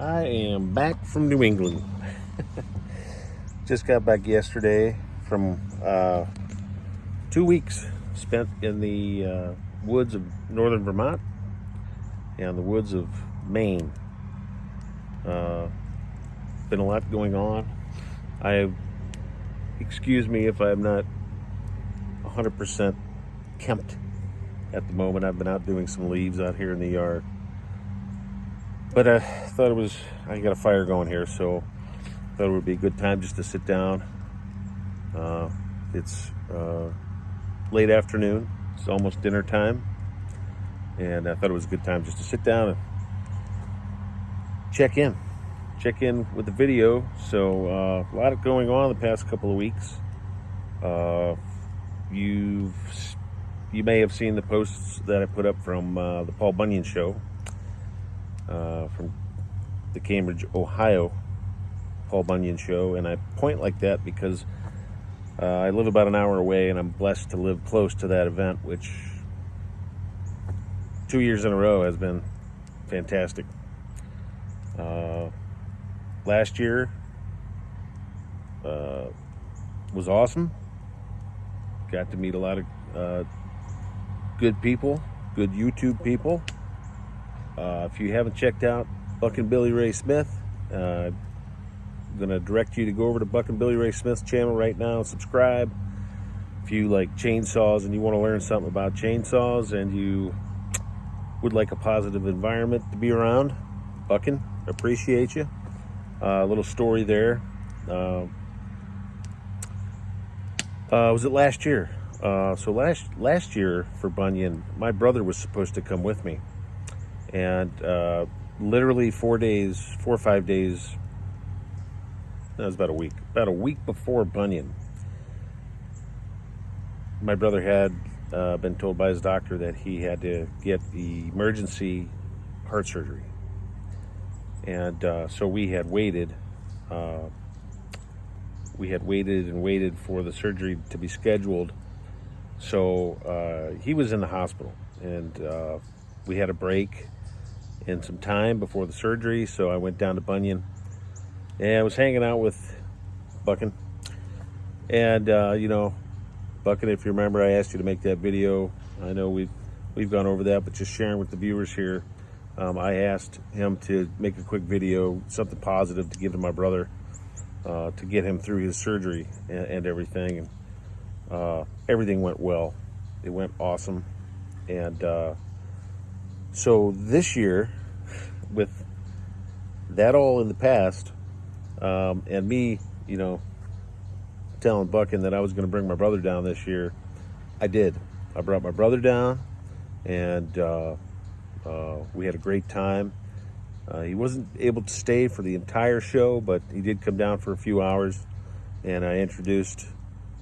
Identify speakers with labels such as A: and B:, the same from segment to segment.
A: I am back from New England. Just got back yesterday from 2 weeks spent in the woods of northern Vermont and the woods of Maine. Been a lot going on. Excuse me if I'm not 100% kempt at the moment. I've been out doing some leaves out here in the yard. But I thought I got a fire going here, so I thought it would be a good time just to sit down. It's late afternoon. It's almost dinner time. And I thought it was a good time just to sit down and check in with the video. So a lot going on the past couple of weeks. You may have seen the posts that I put up from the Bunyan show. From the Cambridge, Ohio, Paul Bunyan show. And I point like that because I live about an hour away, and I'm blessed to live close to that event, which 2 years in a row has been fantastic. Last year was awesome. Got to meet a lot of good people, good YouTube people. If you haven't checked out Buckin Billy Ray Smith, I'm going to direct you to go over to Buckin Billy Ray Smith's channel right now and subscribe. If you like chainsaws and you want to learn something about chainsaws and you would like a positive environment to be around, Buckin, appreciate you. A little story there. Was it last year? So last year for Bunyan, my brother was supposed to come with me. And literally 4 or 5 days, that was about a week before Bunyan, my brother had been told by his doctor that he had to get emergency heart surgery. And so we had waited and waited for the surgery to be scheduled. So he was in the hospital, and we had a break in some time before the surgery, so I went down to Bunyan and I was hanging out with Buckin. And Buckin, if you remember, I asked you to make that video. I know we've gone over that, but just sharing with the viewers here, I asked him to make a quick video, something positive to give to my brother, to get him through his surgery and everything. And everything went well. It went awesome. And so this year, with that all in the past, and me, telling Buckin that I was going to bring my brother down this year, I did. I brought my brother down, and we had a great time. He wasn't able to stay for the entire show, but he did come down for a few hours, and I introduced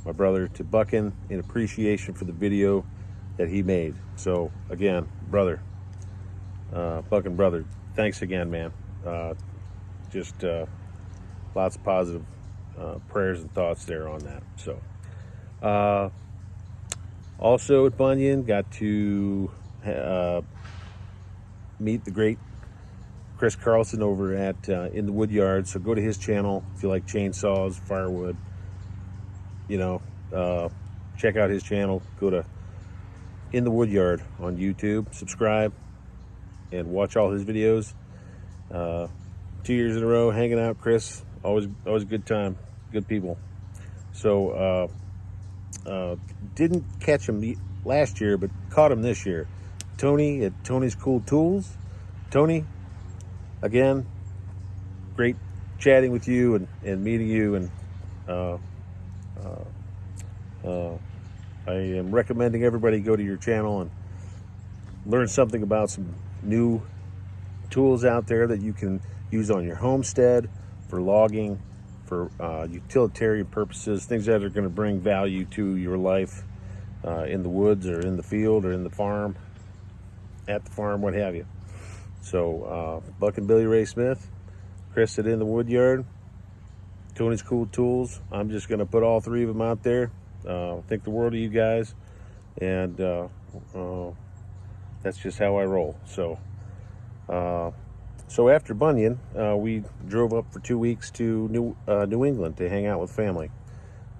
A: my brother to Buckin in appreciation for the video that he made. So again, brother, Buckin brother, thanks again, man. Just lots of positive prayers and thoughts there on that. So also at Bunyan, got to meet the great Chris Carlson over at In the Wood Yard. So go to his channel if you like chainsaws, firewood. Check out his channel. Go to In the Wood Yard on YouTube. Subscribe and watch all his videos. 2 years in a row hanging out, Chris. Always a good time. Good people. So didn't catch him last year, but caught him this year. Tony at Tony's Cool Tools. Tony, again, great chatting with you and meeting you. And I am recommending everybody go to your channel and learn something about some new tools out there that you can use on your homestead, for logging, for utilitarian purposes, things that are going to bring value to your life in the woods or in the field or in the farm, at the farm, what have you. So Buckin Billy Ray Smith, Chris at In the Wood Yard, Tony's Cool Tools. I'm just going to put all three of them out there. Think the world of you guys, and that's just how I roll. So So after Bunyan, we drove up for 2 weeks to New England to hang out with family,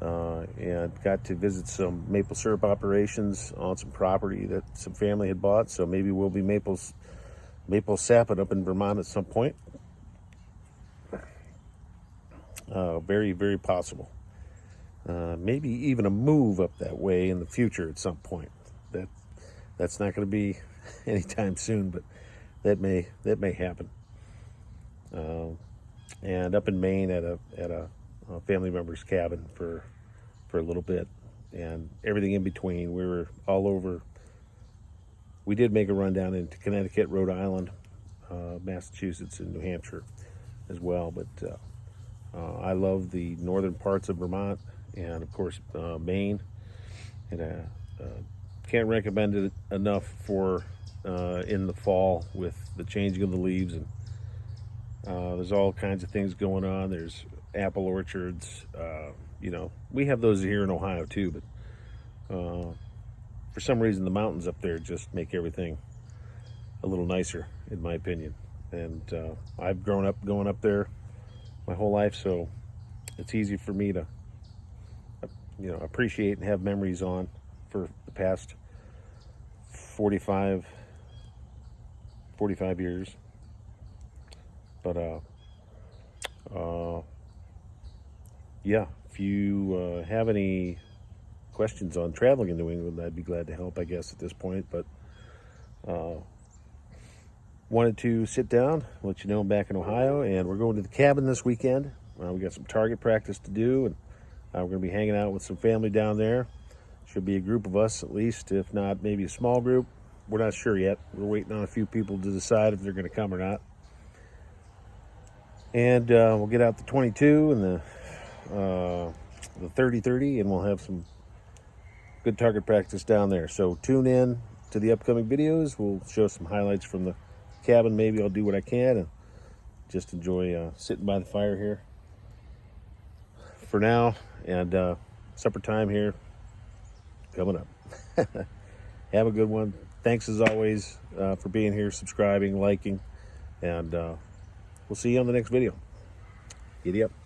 A: and got to visit some maple syrup operations on some property that some family had bought. So maybe we'll be maple sapping up in Vermont at some point. Very, very possible. Maybe even a move up that way in the future at some point. That's not going to be anytime soon, but that may happen. And up in Maine at a family member's cabin for a little bit, and everything in between. We were all over. We did make a run down into Connecticut, Rhode Island, Massachusetts, and New Hampshire as well. But I love the northern parts of Vermont, and of course Maine, and can't recommend it enough for in the fall with the changing of the leaves, and there's all kinds of things going on. There's apple orchards. We have those here in Ohio too, but for some reason the mountains up there just make everything a little nicer, in my opinion. And I've grown up going up there my whole life, so it's easy for me to appreciate and have memories on for the past 45 years. But yeah, if you have any questions on traveling in New England, I'd be glad to help, I guess, at this point. But wanted to sit down, let you know I'm back in Ohio, and we're going to the cabin this weekend. We got some target practice to do, and we're going to be hanging out with some family down there. Should be a group of us at least, if not maybe a small group. We're not sure yet. We're waiting on a few people to decide if they're going to come or not. And we'll get out the 22 and the 30-30, and we'll have some good target practice down there. So tune in to the upcoming videos. We'll show some highlights from the cabin. Maybe I'll do what I can and just enjoy sitting by the fire here for now. And supper time here coming up. Have a good one. Thanks as always for being here, subscribing, liking, and we'll see you on the next video. Giddy up.